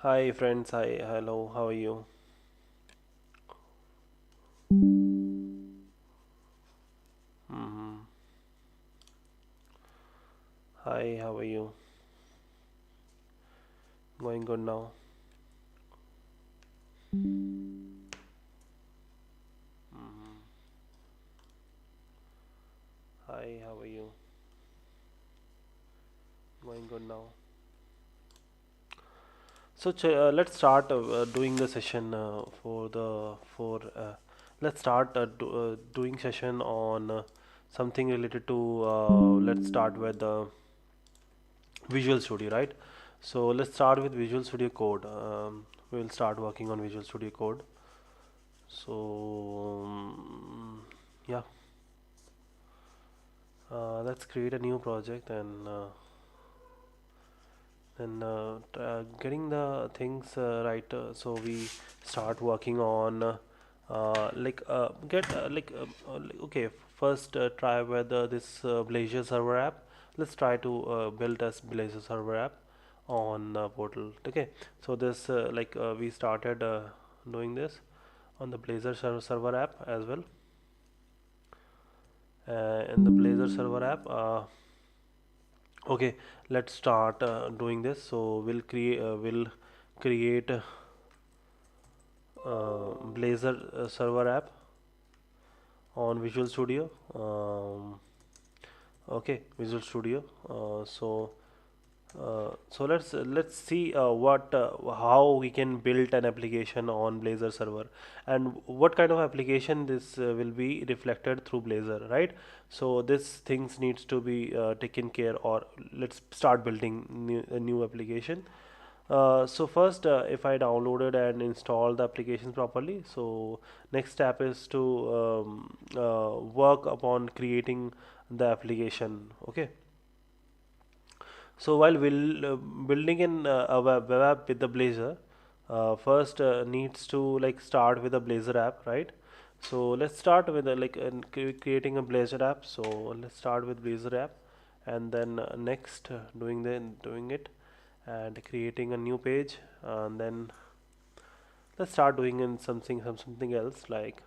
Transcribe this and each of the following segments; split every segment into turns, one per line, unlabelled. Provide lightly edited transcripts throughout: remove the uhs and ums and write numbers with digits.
Hi friends, hi, hello, how are you? hmm Hi, how are you? Going good now? hmm Hi, how are you? Going good now? Let's start doing the session for let's start doing session on something related to let's start with Visual Studio, right? So let's start with Visual Studio Code. We'll start working on Visual Studio Code. So yeah, let's create a new project and getting the things right. So we start working on like get like okay. First, try whether this Blazor server app. Let's try to build a Blazor server app on portal. Okay, so this we started doing this on the Blazor server app as well. In the Blazor server app. Okay, let's start doing this. So we'll create Blazor server app on Visual Studio. Okay, Visual Studio. So let's see what how we can build an application on Blazor server and what kind of application this will be reflected through Blazor, right? So this things needs to be taken care, or let's start building a new application. So first, if I downloaded and installed the application properly, so next step is to work upon creating the application. Okay. So while building in a web app with the Blazor, first needs to like start with a Blazor app, right? So let's start with creating a Blazor app. So let's start with Blazor app, and then next doing it and creating a new page, and then let's start doing in something else like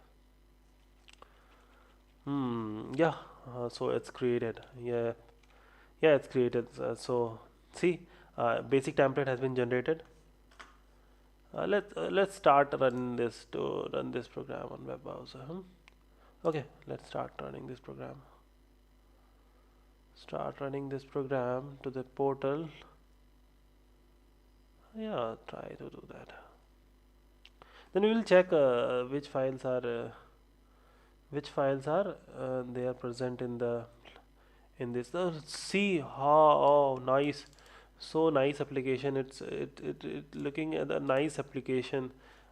yeah. So it's created. Yeah, it's created. So see, basic template has been generated. Let's start run this to run this program on web browser. Okay, let's start running this program. Start running this program to the portal. Yeah, try to do that. Then we will check which files are they are present in this. See how nice, so nice application. It looking at a nice application,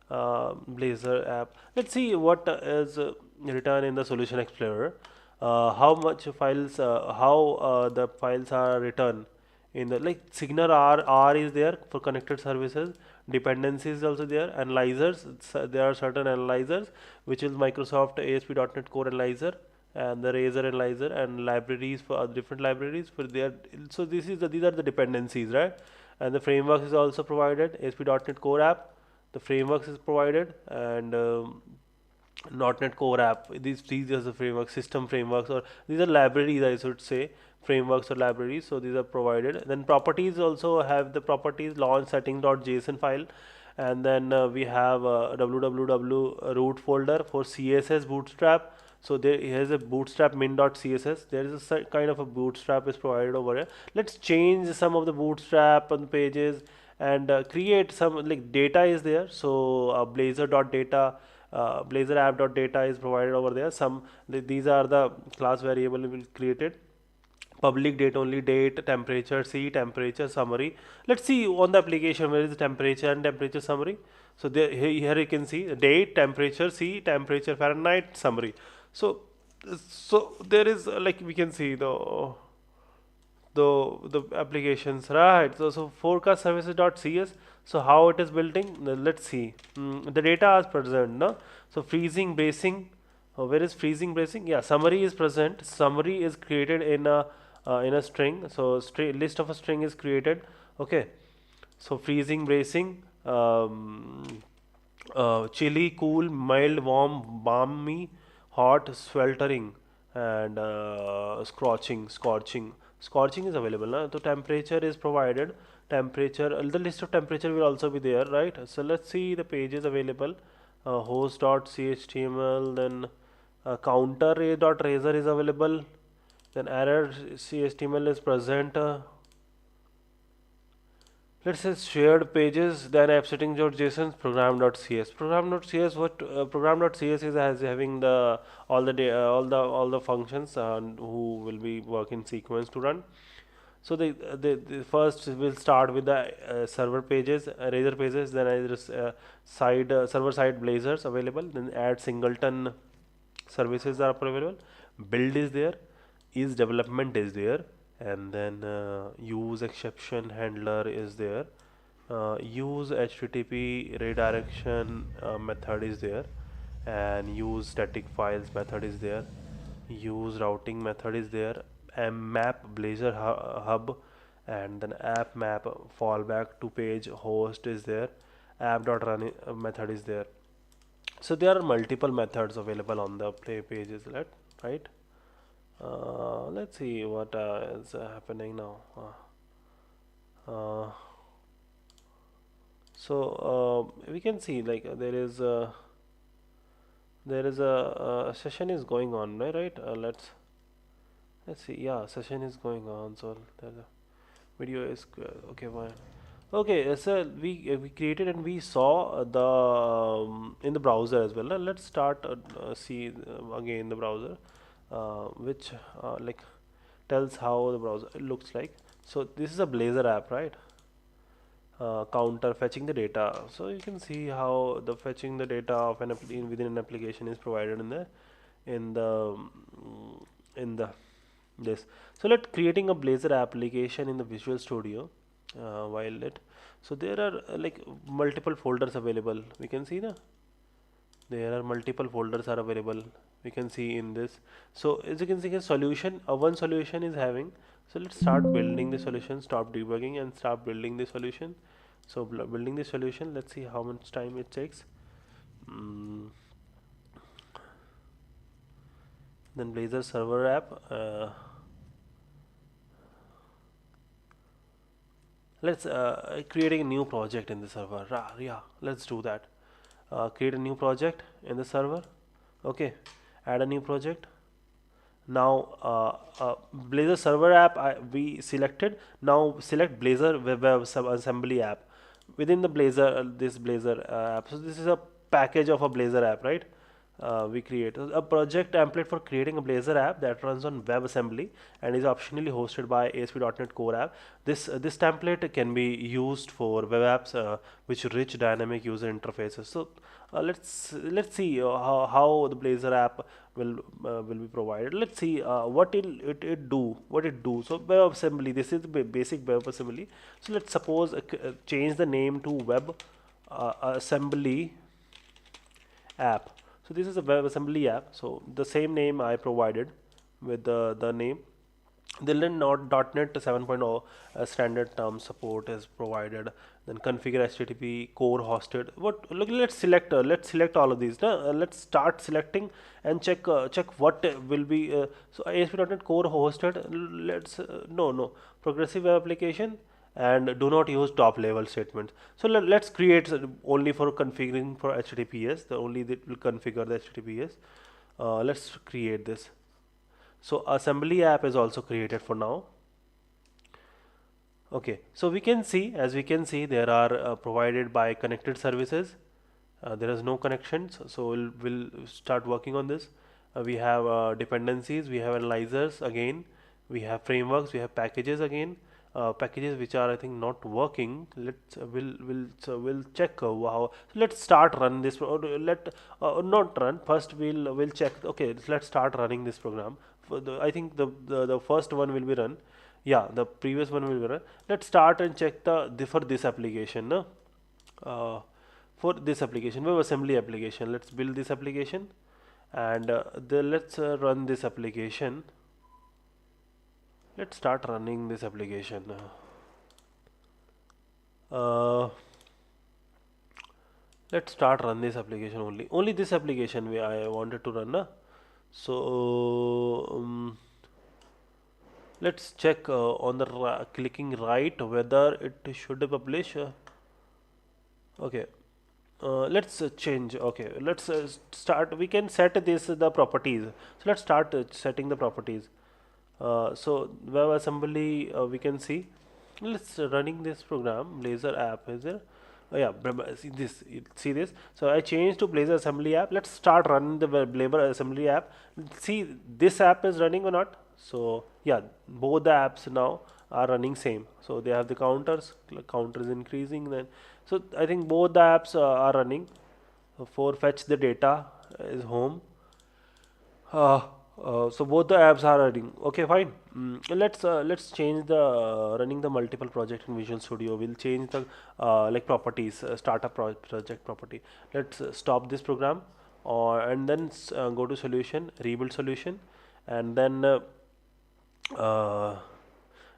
Blazor app. Let's see what is written in the Solution Explorer. How much files, how the files are written in the like Signal R is there for connected services. Dependencies is also there. Analyzers, there are certain analyzers which is Microsoft ASP.NET Core Analyzer and the Razor Analyzer and libraries for other different libraries for their. So these are the dependencies, right? And the framework is also provided. ASP.NET Core App, the frameworks is provided, and .NET Core App. These are the framework system frameworks, or these are libraries, I should say, frameworks or libraries. So these are provided. Then properties also have the properties launch setting.json file, and then we have www root folder for CSS bootstrap. So there here's a bootstrap min.css. There is a kind of a bootstrap is provided over here. Let's change some of the bootstrap on the pages and create some like data is there. So blazor.data, blazor app.data is provided over there. These are the class variable will created. Public date only, date, temperature, see temperature summary. Let's see on the application where is the temperature and temperature summary. So there here you can see date, temperature, see temperature, Fahrenheit, summary. So so there is like we can see the applications, right? So forecast services.cs. So how it is building, let's see. The data is present, no? So freezing bracing, where is freezing bracing? Yeah, summary is present. Summary is created in a string. So list of a string is created. Okay, so freezing bracing, um, chilly, cool, mild, warm, balmy, hot, sweltering, and scorching. Scorching is available. Na? So temperature is provided. Temperature, the list of temperature will also be there, right? So let's see the pages available. Host.html, then counter.razor is available. Then error CHTML is present. Let's say shared pages, then appsetting.json, program.cs. Program.cs, what program.cs is as having the all the functions who will be work in sequence to run. So the first will start with the server pages, Razor pages, then side server side blazers available. Then add singleton services are available. Build is there, is development is there, and then use exception handler is there. Use HTTP redirection method is there, and use static files method is there. Use routing method is there, map blazor hub, and then app map fallback to page host is there, app.run method is there. So there are multiple methods available on the play pages, right? Let's see what is happening now. Uh, we can see like there is a session is going on, right? Let's see. Yeah, session is going on. So the video is okay. Fine. Okay, so we created and we saw the in the browser as well. Let's start see again the browser, which like tells how the browser looks like. So this is a Blazor app, right? Counter fetching the data. So you can see how the fetching the data of within an application is provided in the in the this. So let creating a Blazor application in the Visual Studio. While it so there are like multiple folders available. We can see there are multiple folders are available. We can see in this. So as you can see, a solution, one solution is having. So let's start building the solution. Stop debugging and start building the solution. So building the solution. Let's see how much time it takes. Mm, then Blazor server app. Let's creating a new project in the server. Yeah, let's do that. Create a new project in the server. Okay, add a new project. Now Blazor server app we selected. Now select Blazor web assembly app within the Blazor this Blazor app. So this is a package of a Blazor app, right? We create a project template for creating a Blazor app that runs on WebAssembly and is optionally hosted by ASP.NET Core App. This template can be used for web apps which rich dynamic user interfaces. So let's see how the Blazor app will be provided. Let's see what it do. What it do. So WebAssembly. This is the basic WebAssembly. So let's suppose change the name to Web Assembly app. So this is a WebAssembly app. So the same name I provided with the name. Then .NET 7.0 standard term support is provided. Then configure HTTP core hosted. What? Look, let's select all of these. Let's start selecting and check what will be. So ASP.NET core hosted. Let's no progressive web application and do not use top level statements. So let's create only for configuring for HTTPS. The only that will configure the HTTPS. Let's create this. So assembly app is also created for now. Okay, so we can see, as we can see, there are provided by connected services. There is no connections, so we'll start working on this. We have dependencies, we have analyzers again, we have frameworks, we have packages again. Packages which are I think not working. We'll check how. So let's start run this. Or let not run first. We'll check. Okay, let's start running this program. I think the first one will be run. Yeah, the previous one will be run. Let's start and check for this application. No? For this application, WebAssembly application. Let's build this application, and let's run this application. Let's start running this application. Uh, Let's start run this application only this application we I wanted to run, na? So let's check on the clicking right whether it should publish. Okay, let's change. Okay, let's start. We can set this the properties. So let's start setting the properties. So web assembly we can see. Let's running this program. Blazor app is there. Oh yeah, see this. See this. So I changed to Blazor assembly app. Let's start running the Blazor assembly app. See this app is running or not. So yeah, both the apps now are running same. So they have the counters. Counter is increasing then. So I think both the apps are running. For fetch the data is home. Uh, so both the apps are running. Okay, fine. Let's change the running the multiple project in Visual Studio. We'll change the like properties, startup project property. Let's stop this program, or and then go to solution, rebuild solution, and then uh,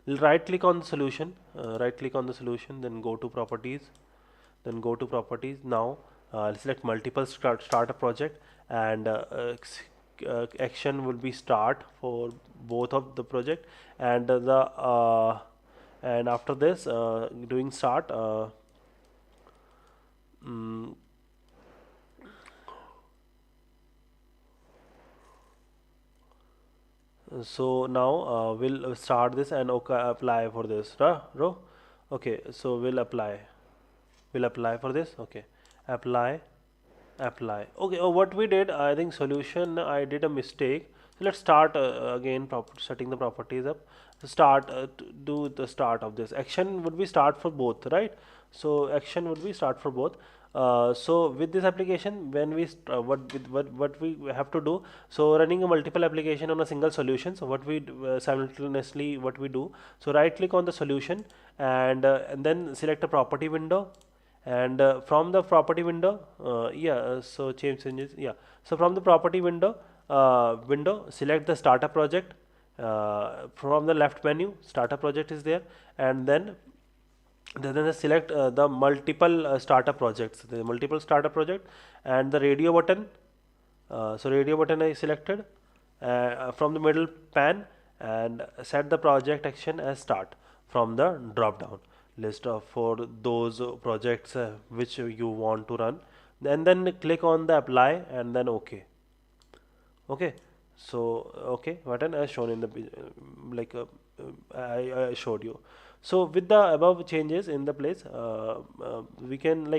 right click on the solution. Right click on the solution, then go to properties, now select multiple startup project, and action will be start for both of the project, and the and after this doing start mm, so now we'll start this and okay, apply for this row. Okay, so we'll apply for this. Okay, apply, okay. What we did, I think solution I did a mistake. So let's start again setting the properties up. Start do the start of this action would be start for both, right? So action would be start for both. So with this application, when we what we have to do, so running a multiple application on a single solution, so what we simultaneously what we do, so right click on the solution, and then select a property window, and from the property window, so change changes, yeah. So from the property window, select the startup project. From the left menu, startup project is there, and then select the multiple startup projects, the multiple startup project, and the radio button. So radio button I selected from the middle pan, and set the project action as start from the drop down list of for those projects which you want to run, and then click on the apply, and then okay. So okay button as shown in the like I showed you. So with the above changes in the place, we can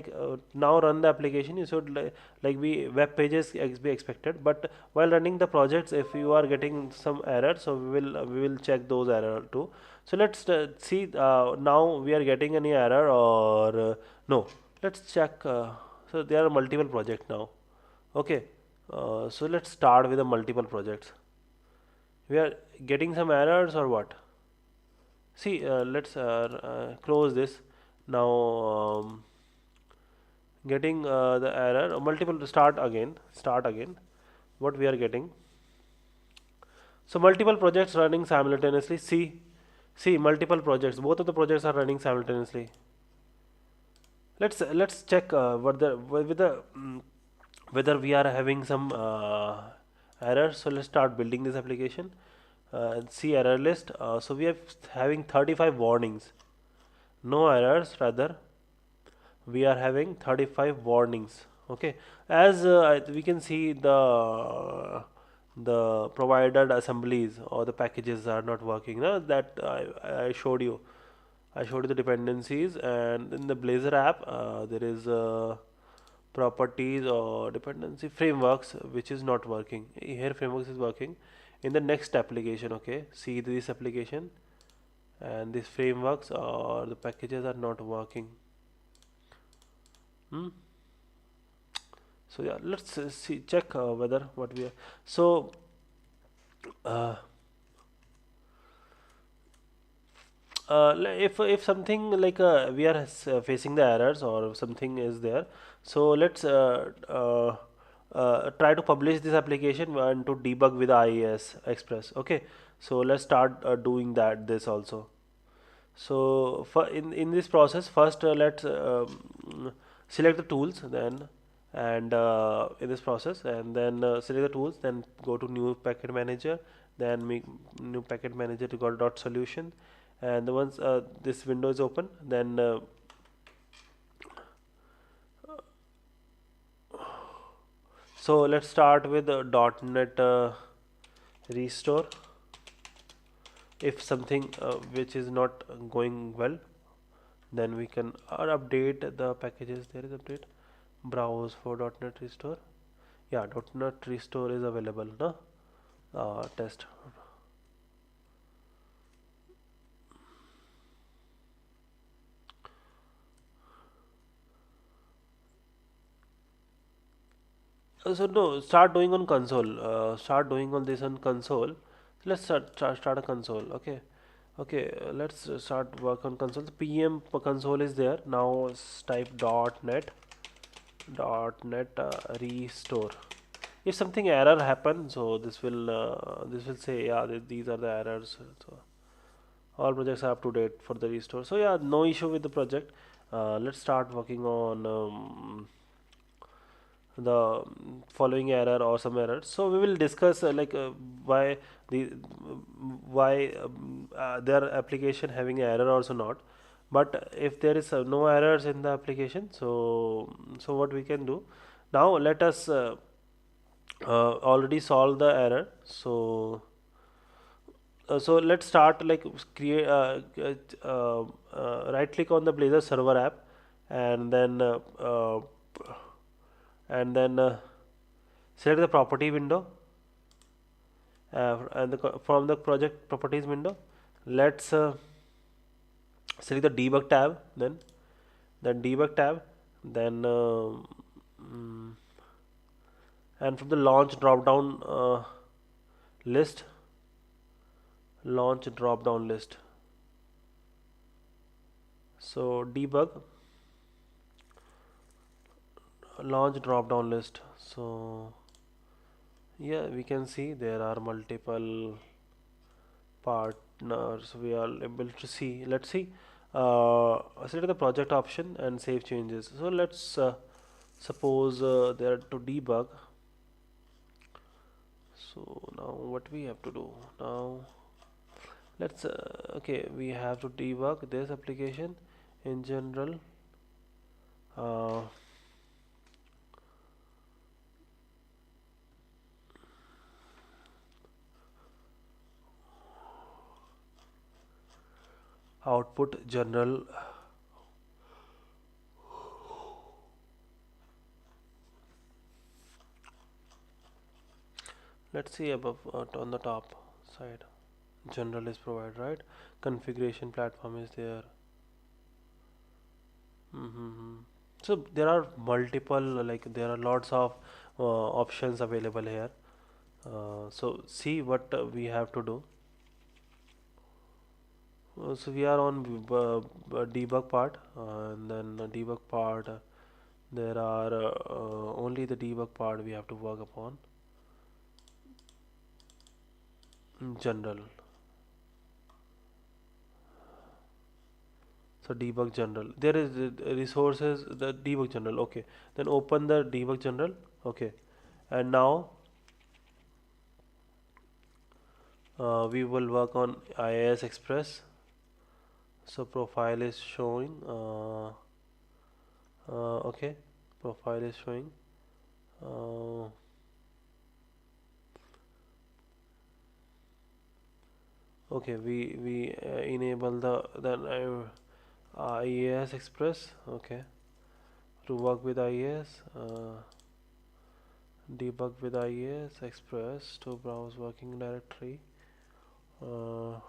now run the application. You should like be web pages be expected, but while running the projects, if you are getting some error, so we will check those error too. So let's see now we are getting any error or no. Let's check. So there are multiple projects now. Okay, so let's start with the multiple projects. We are getting some errors or what? See, let's close this now. Getting the error multiple start again. What we are getting? So multiple projects running simultaneously. See multiple projects. Both of the projects are running simultaneously. Let's check what the with the whether we are having some errors. So let's start building this application. See error list. So we are having 35 warnings, no errors. Rather, we are having 35 warnings. Okay, as we can see the provided assemblies or the packages are not working. No? That I showed you. I showed you the dependencies, and in the Blazor app there is properties or dependency frameworks which is not working. Here frameworks is working. In the next application, okay, see this application, and these frameworks or the packages are not working. Hmm? So yeah, let's see check whether what we are. So uh, if something like we are facing the errors or something is there, so let's try to publish this application and to debug with IIS Express. Okay, so let's start doing this also. So for in this process, first let's select the tools then, and in this process, and then select the tools, then go to new package manager, then make new package manager to go to dot solution, and once this window is open, then so let's start with .NET restore. If something which is not going well, then we can update the packages. There is update, browse for .NET restore. Yeah, .NET restore is available, no? Test. So no, start doing on console. Start doing all this on console. Let's start a console. Okay, okay. Let's start work on console. The PM console is there now. Type .NET restore. If something error happen, so this will say, yeah, these are the errors. So all projects are up to date for the restore. So yeah, no issue with the project. Let's start working on the following error or some errors. So we will discuss why the why their application having error also not. But if there is no errors in the application, so what we can do now, let us already solve the error. So let's start, like, create right click on the Blazor server app, and then and then select the property window, and from the project properties window, let's select the debug tab, then debug tab, then mm, and from the launch drop down list, launch drop down list, so debug launch drop down list. So yeah, we can see there are multiple partners we are able to see. Let's see, select the project option and save changes. So let's suppose there to debug. So now what we have to do now, let's okay, we have to debug this application in general. uh, Output general. Let's see above, on the top side, general is provided, right? Configuration platform is there. Mm-hmm. So there are multiple, like there are lots of options available here. So see what we have to do. So we are on debug part, and then debug part. There are only the debug part we have to work upon. General. So debug general. There is resources, the debug general. Okay. Then open the debug general. Okay. And now we will work on IIS Express. So profile is showing. Okay. Profile is showing. Uh, okay. We enable the IIS Express. Okay. To work with IIS. Debug with IIS Express to browse working directory. Uh,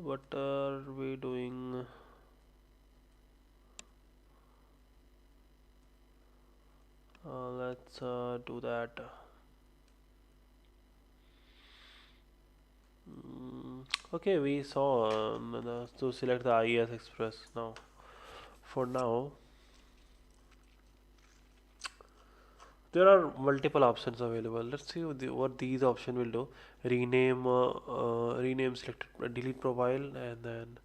what are we doing? Let's do that. Okay, we saw to select the IES Express now. For now, there are multiple options available. Let's see what these options will do. Rename selected, delete profile, and then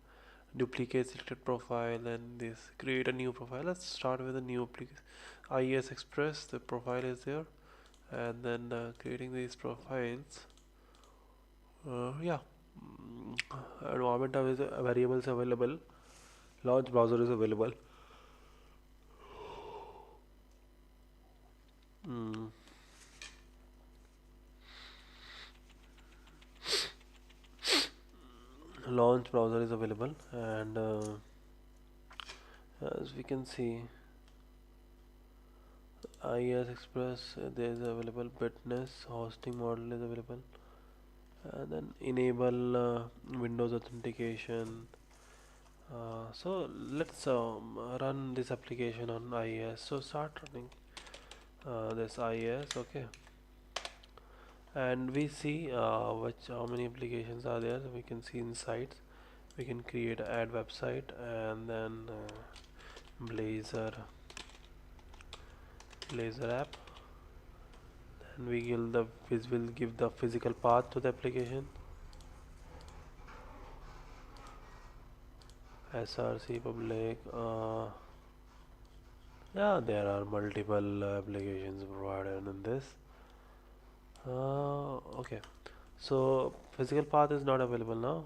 duplicate selected profile, and this create a new profile. Let's start with a new application. IES Express, the profile is there, and then creating these profiles. Yeah, environment is variables available. Launch browser is available. Mm. Launch browser is available, and as we can see, IES Express there is available. Witness hosting model is available, and then enable Windows authentication. So let's run this application on IES. So start running this IES, okay, and we see which how many applications are there. So we can see insights. We can create add website, and then Blazor Blazor app, and we will give the physical path to the application. SRC public. Yeah, there are multiple applications provided in this. Okay, so physical path is not available now.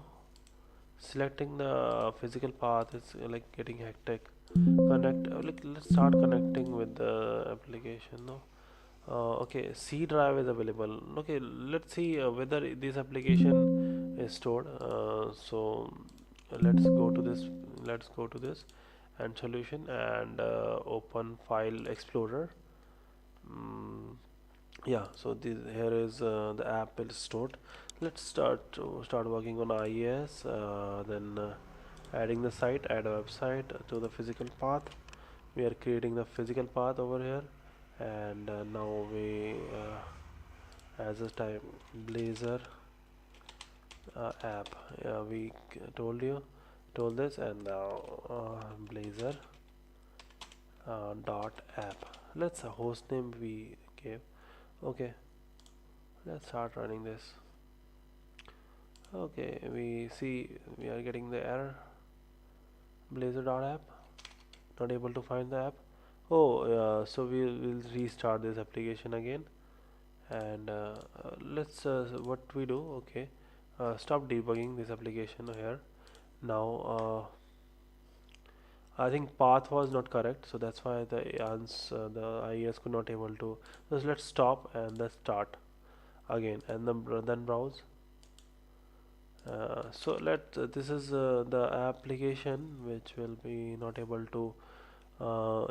Selecting the physical path is like getting hectic. Like let's start connecting with the application now. Okay, C drive is available. Okay, let's see whether this application is stored. So let's go to this. Let's go to this and solution, and open File Explorer. Mm, yeah, so here is the app is stored. Let's start working on IES. Then adding the site, add a website to the physical path. We are creating the physical path over here, and now we as a type Blazor app. We told this, and now Blazor dot app. Let's host name we gave. Okay, let's start running this. Okay, we see we are getting the error. Blazor dot app, not able to find the app. Oh, so we will restart this application again, and let's what we do. Okay, stop debugging this application here. Now I think path was not correct, so that's why the IES could not able to. So let's stop and let's start again, and then browse. So this is the application which will be not able to.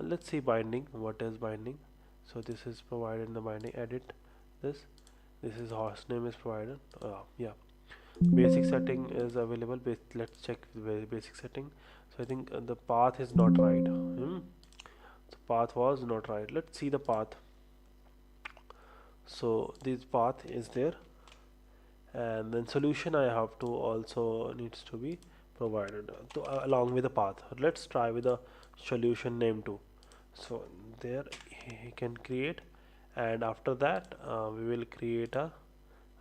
Let's see binding. What is binding? So this is provided in the binding. Edit this. This is host name is provided. Yeah, basic setting is available. Let's check the basic setting. So I think the path is not right. So path was not right. Let's see the path. So this path is there, and then solution I have to also needs to be provided along with the path. Let's try with the solution name too. So there he can create, and after that we will create a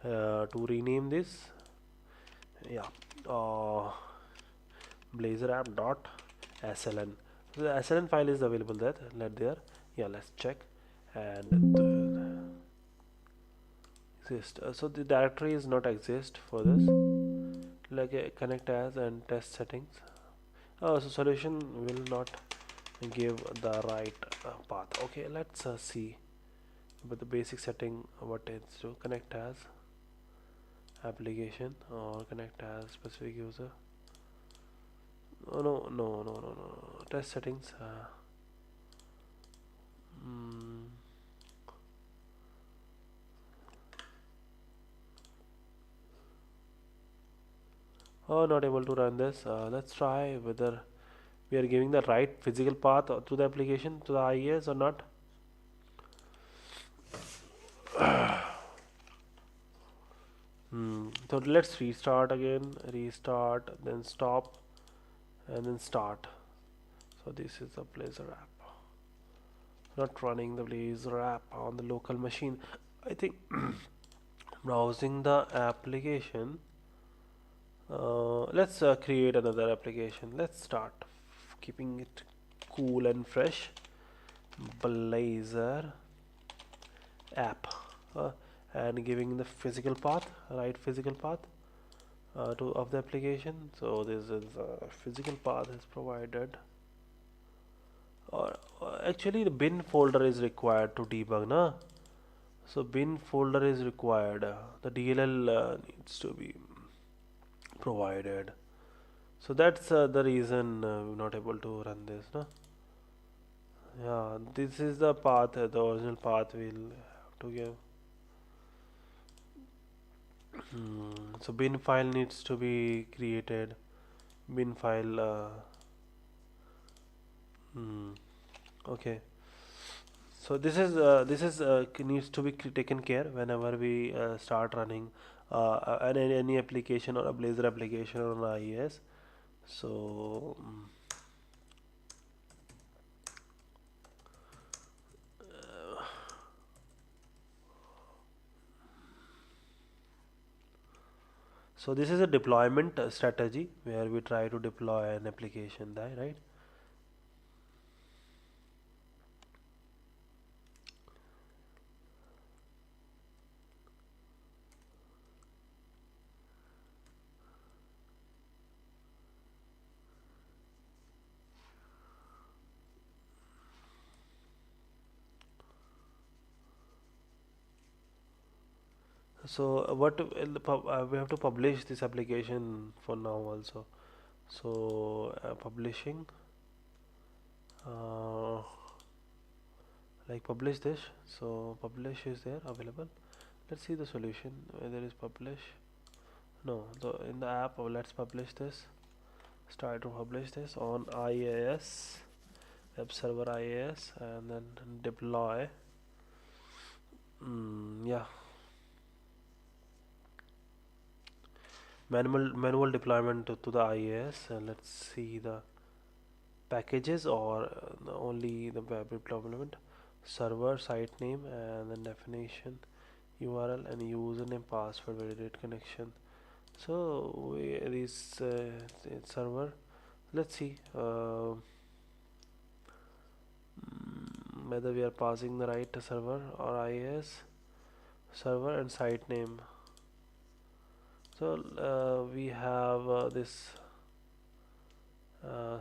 to rename this. Yeah, Blazor app dot sln. So the sln file is available there. Yeah, let's check, and exist. So the directory is not exist for this. Like connect as and test settings. So solution will not give the right path. Okay, let's see. But the basic setting, what it's to connect as application or connect as specific user. Oh no. Test settings. Mm, oh, not able to run this. Let's try whether we are giving the right physical path to the application to the IES or not. So let's restart again, restart, then stop, and then start. So this is the Blazor app, not running the Blazor app on the local machine. I think browsing the application. Let's create another application. Let's start keeping it cool and fresh. Blazor app, uh, and giving the physical path, right physical path to of the application. So this is physical path is provided, or actually the bin folder is required to debug, na? So bin folder is required. The DLL needs to be provided. So that's the reason we're not able to run this, no? Yeah, this is the path, the original path we'll have to give. So bin file needs to be created. Bin file. Okay. So this is needs to be taken care whenever we start running any application or a Blazor application on IES. So so this is a deployment strategy where we try to deploy an application, right? So what we have to publish this application for now also. So publishing, uh, like publish this. So publish is there available. Let's see the solution whether is publish. No, in the app. Let's publish this. Try to publish this on IaaS, web server IaaS, and then deploy. Yeah, manual deployment to the IaaS. And let's see the packages or only the web deployment. Server, site name, and then definition, URL, and username, password, validate connection. So this server. Let's see whether we are passing the right server or IaaS server and site name. So we have this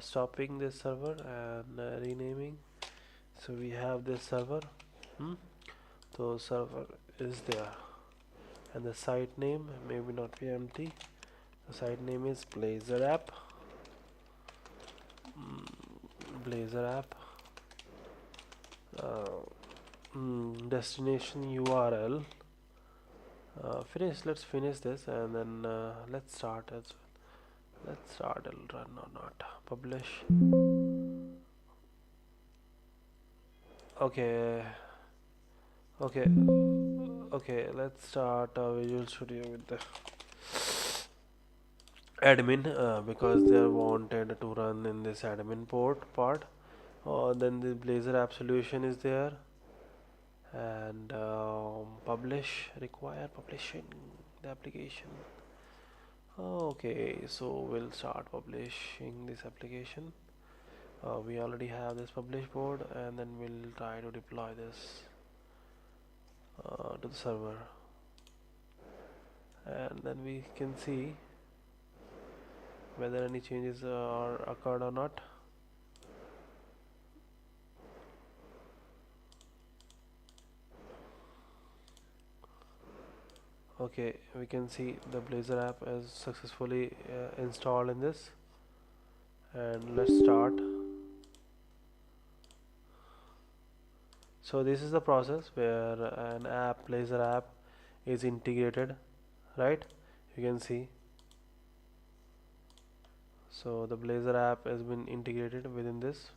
stopping this server and renaming. So we have this server. So server is there, and the site name maybe not be empty. The site name is Blazor app. Blazor app. Destination URL. Finish. Let's finish this and then let's start as well. Let's start. It'll run or not. Publish. Okay. Okay. Okay. Let's start Visual Studio with the admin because they are wanted to run in this admin port part. Then the Blazor app solution is there, and publish, require publishing the application. Okay, so we'll start publishing this application. We already have this publish board, and then we'll try to deploy this to the server, and then we can see whether any changes are occurred or not. Okay, we can see the Blazor app is successfully installed in this, and let's start. So this is the process where an app, Blazor app, is integrated, right? You can see. So the Blazor app has been integrated within this.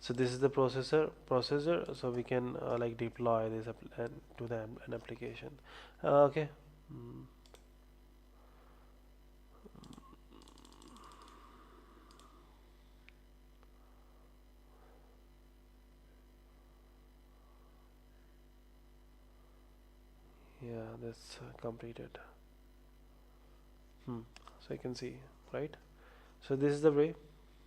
So this is the processor, so we can like deploy this and to the an application. Okay. Mm, yeah, that's completed. So you can see, right? So this is the way